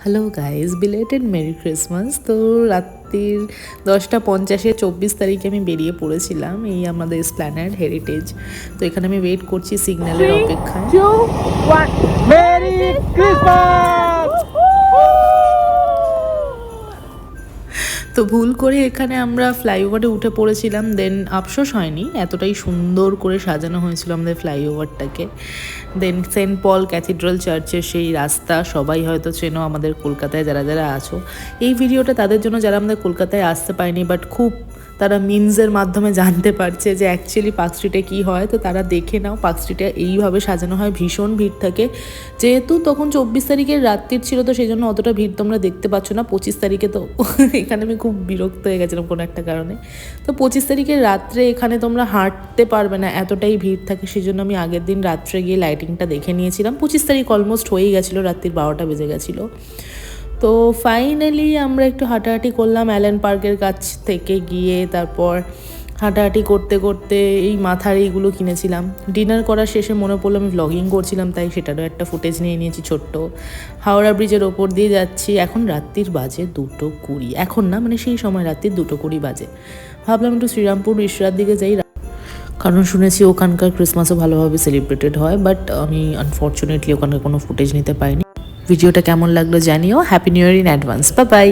Hello guys, belated merry Christmas. তো রাত্রির 10:50-এ 24 তারিখে আমি বেরিয়ে পড়েছিলাম এই আমাদের এসপ্ল্যানেড হেরিটেজ। তো এখানে আমি ওয়েট করছি সিগন্যালের অপেক্ষায়। 3, 2, 1, মেরি ক্রিসমাস। তো ভুল করে এখানে আমরা ফ্লাইওভারে উঠে পড়েছিলাম। দেন আফসোস হয়নি, এতটাই সুন্দর করে সাজানো হয়েছিল আমাদের ফ্লাইওভারটাকে। দেন সেন্ট পল ক্যাথিড্রাল চার্চের সেই রাস্তা সবাই হয়তো চেনো, আমাদের কলকাতায় যারা যারা আছো। এই ভিডিওটা তাদের জন্য যারা আমাদের কলকাতায় আসতে পারেনি, বাট খুব তারা মিমসের মাধ্যমে জানতে পারছে যে অ্যাকচুয়ালি পার্ক স্ট্রিটে কী হয়। তো তারা দেখে নাও, পার্ক স্ট্রিটে এইভাবে সাজানো হয়, ভীষণ ভিড় থাকে। যেহেতু তখন 24 তারিখের রাত্রির ছিল, তো সেই জন্য অতটা ভিড় তোমরা দেখতে পাচ্ছ না। 25 তারিখে তো এখানে আমি খুব বিরক্ত হয়ে গেছিলাম কোনো একটা কারণে। তো 25 তারিখের রাত্রে এখানে তোমরা হাঁটতে পারবে না, এতটাই ভিড় থাকে। সেই জন্য আমি আগের দিন রাত্রে গিয়ে লাইটিংটা দেখে নিয়েছিলাম। 25 তারিখ অলমোস্ট হয়েই গেছিলো, রাত্রির 12টা বেজে গেছিলো। তো ফাইনালি আমরা একটু হাঁটাহাঁটি করলাম অ্যালেন পার্কের কাছ থেকে গিয়ে। তারপর হাঁটাহাঁটি করতে করতে এই মাথার এইগুলো কিনেছিলাম। ডিনার করার শেষে মনে পড়লো আমি ভ্লগিং করছিলাম, তাই সেটারও একটা ফুটেজ নিয়ে নিয়েছি ছোট্ট। হাওড়া ব্রিজের ওপর দিয়ে যাচ্ছি, এখন রাত্রির বাজে 2:20। এখন না, মানে সেই সময় রাত্রির 2:20 বাজে। ভাবলাম একটু শ্রীরামপুর মিশ্রার দিকে যাই, কারণ শুনেছি ওখানকার ক্রিসমাসও ভালোভাবে সেলিব্রেটেড হয়। বাট আমি আনফর্চুনেটলি ওখানকার কোনো ফুটেজ নিতে পাইনি। ভিডিওটা কেমন লাগলো জানিও। Happy new year in advance. Bye bye.